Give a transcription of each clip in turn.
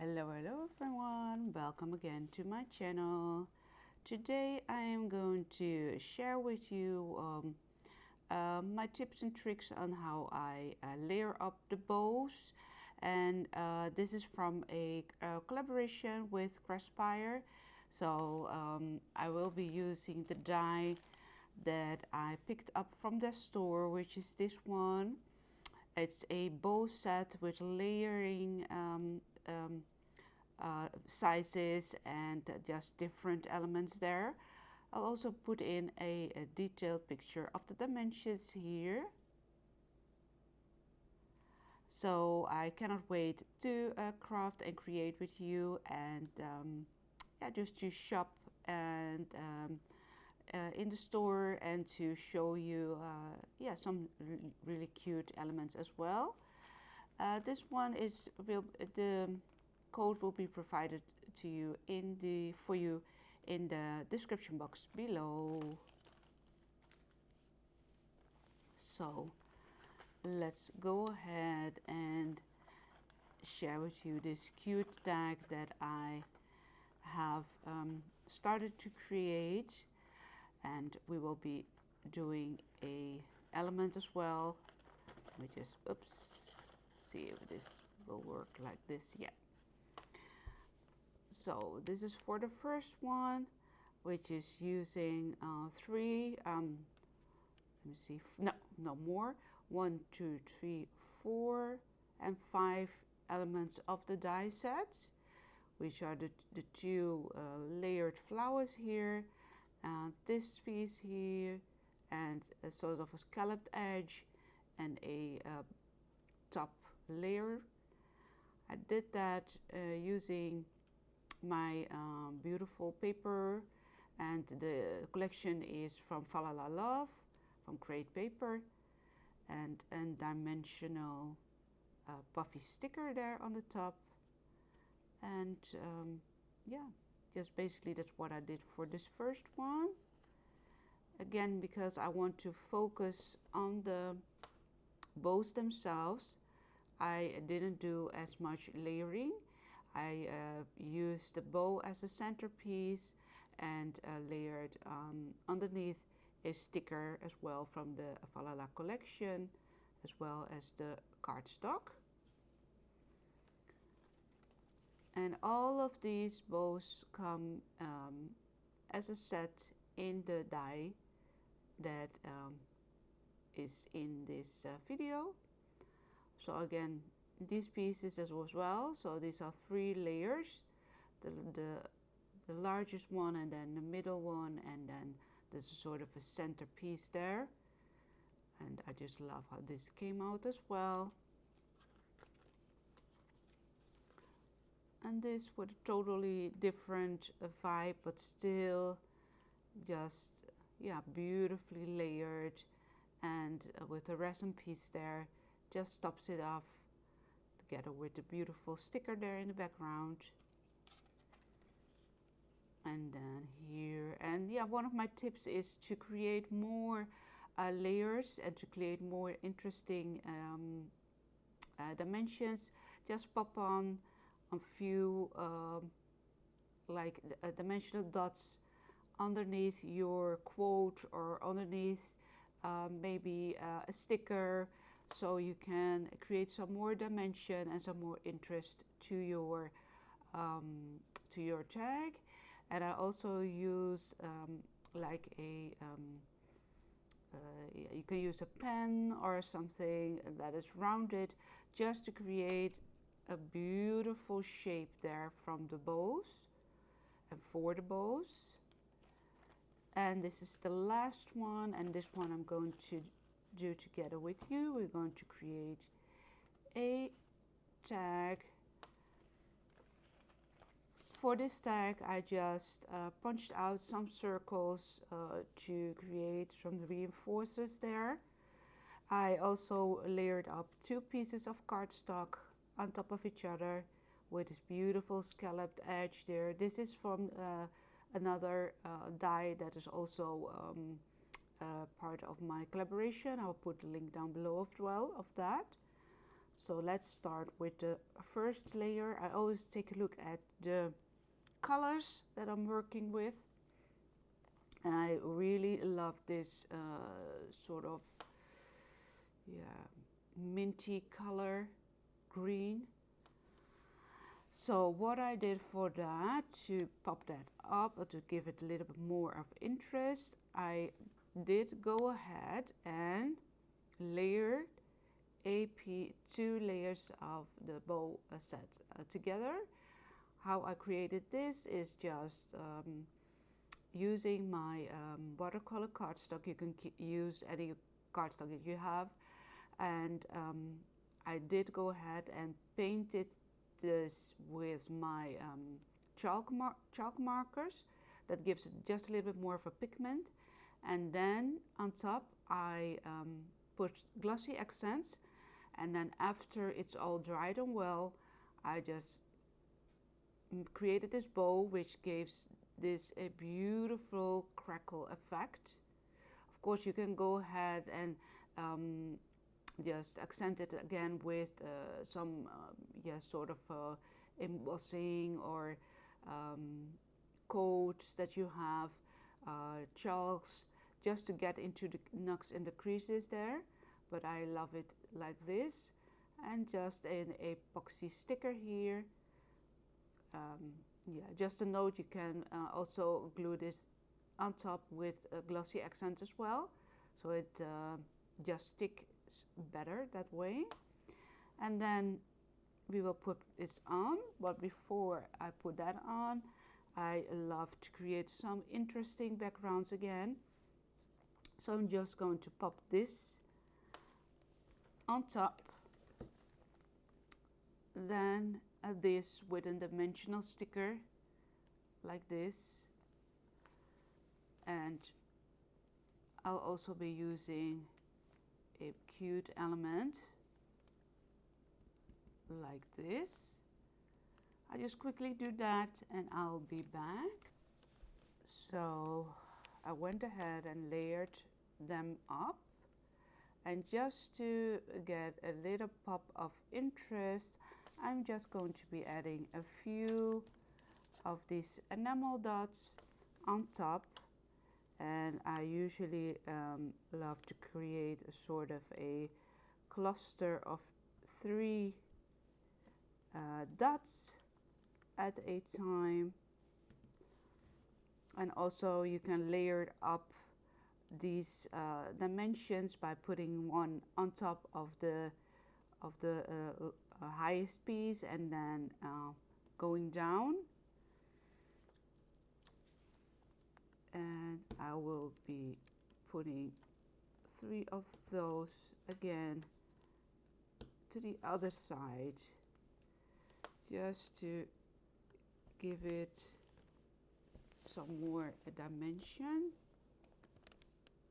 Hello everyone, welcome again to my channel. Today I am going to share with you my tips and tricks on how I layer up the bows, and this is from a collaboration with Crespire. So I will be using the die that I picked up from the store, which is this one. It's a bow set with layering sizes and just different elements there. I'll also put in a detailed picture of the dimensions here. So I cannot wait to craft and create with you, and yeah, just to shop and in the store and to show you yeah, some really cute elements as well. This one is the code will be provided to you for you in the description box below. So let's go ahead and share with you this cute tag that I have started to create, and we will be doing a element as well. Let me just see if this will work like this. Yeah. So this is for the first one, which is using three, let me see, no more, 1, 2, 3, 4, and 5 elements of the die set, which are the two layered flowers here, this piece here, and a sort of a scalloped edge, and a top layer. I did that using my beautiful paper, and the collection is from Falala Love, from Create Paper, and dimensional puffy sticker there on the top. And yeah, just basically that's what I did for this first one. Again, because I want to focus on the bows themselves, I didn't do as much layering. I used the bow as a centerpiece and layered underneath a sticker as well from the Falala collection, as well as the cardstock. And all of these bows come as a set in the die that is in this video. So again, these pieces as well, so these are 3 layers, the largest one, and then the middle one, and then there's a sort of a centerpiece there. And I just love how this came out as well. And this with a totally different vibe, but still just, yeah, beautifully layered, and with the resin piece there, just tops it off together with the beautiful sticker there in the background. And then here, and yeah, one of my tips is to create more layers and to create more interesting dimensions. Just pop on a few like dimensional dots underneath your quote, or underneath maybe a sticker, so you can create some more dimension and some more interest to your tag. And I also use like a you can use a pen or something that is rounded, just to create a beautiful shape there from the bows and for the bows. And this is the last one, and this one I'm going to do together with you. We're going to create a tag. For this tag, I just punched out some circles to create some reinforcers there. I also layered up 2 pieces of cardstock on top of each other with this beautiful scalloped edge there. This is from another die that is also part of my collaboration. I'll put the link down below as well of that. So let's start with the first layer. I always take a look at the colors that I'm working with, and I really love this sort of minty color, green. So what I did for that, to pop that up or to give it a little bit more of interest, I did go ahead and layer two layers of the bow set together. How I created this is just using my watercolor cardstock. You can use any cardstock that you have, and I did go ahead and painted this with my chalk markers. That gives it just a little bit more of a pigment, and then on top I put glossy accents, and then after it's all dried and well, I just created this bow, which gives this a beautiful crackle effect. Of course, you can go ahead and just accent it again with some sort of embossing or coats that you have, chalks, just to get into the nooks and the creases there. But I love it like this, and just an epoxy sticker here. Just a note, you can also glue this on top with a glossy accent as well, so it just sticks better that way. And then we will put this on, but before I put that on, I love to create some interesting backgrounds again. So I'm just going to pop this on top, then this with a dimensional sticker like this, and I'll also be using a cute element like this. I just quickly do that and I'll be back. So I went ahead and layered them up, and just to get a little pop of interest, I'm just going to be adding a few of these enamel dots on top. And I usually love to create a sort of a cluster of 3 dots at a time. And also you can layer up these dimensions by putting one on top of the highest piece, and then going down. And I will be putting 3 of those again to the other side, just to give it some more dimension.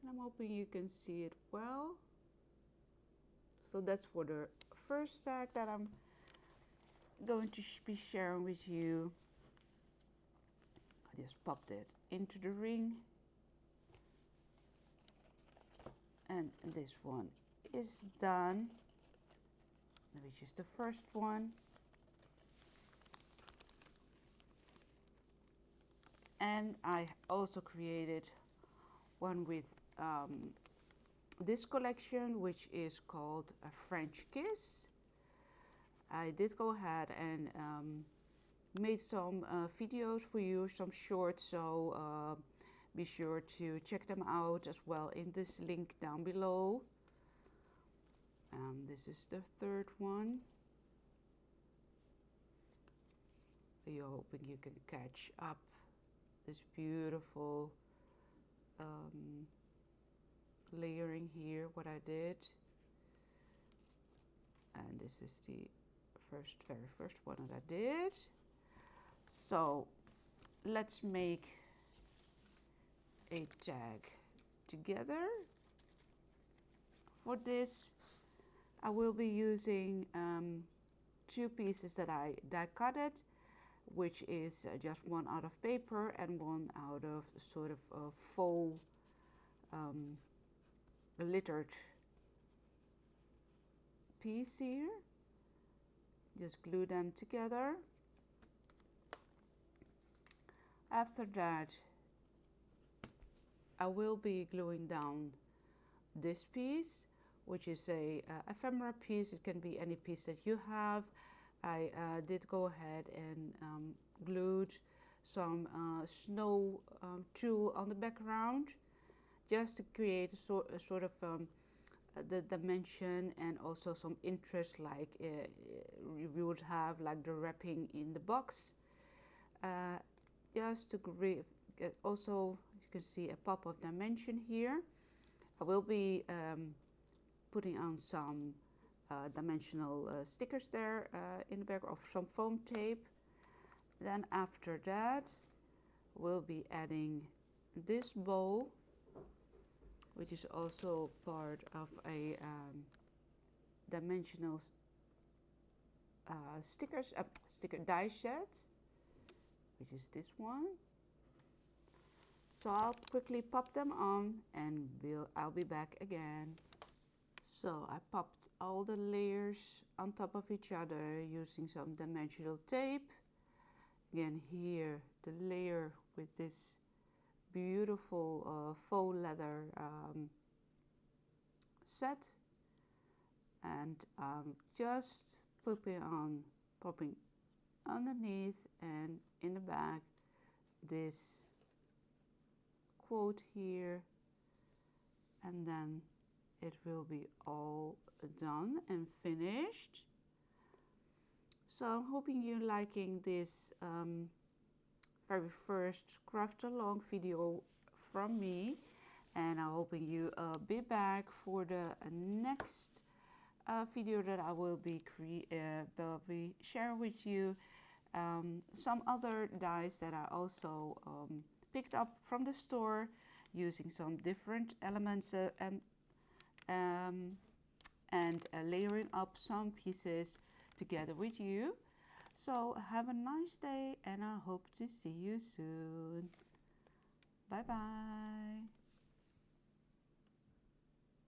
And I'm hoping you can see it well. So that's for the first stack that I'm going to be sharing with you. I just popped it into the ring, and this one is done, which is the first one. And I also created one with this collection, which is called a French Kiss. I did go ahead and made some videos for you, some shorts, so be sure to check them out as well in this link down below. This is the third one. You're hoping you can catch up this beautiful layering here, what I did. And this is the very first one that I did. So let's make a tag together. For this, I will be using 2 pieces that I die cutted, which is just one out of paper and one out of sort of a faux glittered piece here. Just glue them together. After that, I will be gluing down this piece, which is a ephemera piece. It can be any piece that you have. I did go ahead and glued some snow tulle on the background, just to create a sort of the dimension and also some interest, like you would have like the wrapping in the box. Just to also, you can see a pop of dimension here. I will be putting on some dimensional stickers there in the back, of some foam tape. Then after that, we'll be adding this bow, which is also part of a dimensional sticker die set, which is this one. So I'll quickly pop them on and I'll be back again. So I popped all the layers on top of each other using some dimensional tape. Again, here the layer with this beautiful faux leather set, and just popping underneath and in the back this quote here, and then it will be all done and finished. So I'm hoping you're liking this very first craft along video from me, and I'm hoping you be back for the next video that I will be sharing with you some other dies that I also picked up from the store, using some different elements and layering up some pieces together with you. So have a nice day, and I hope to see you soon. Bye bye.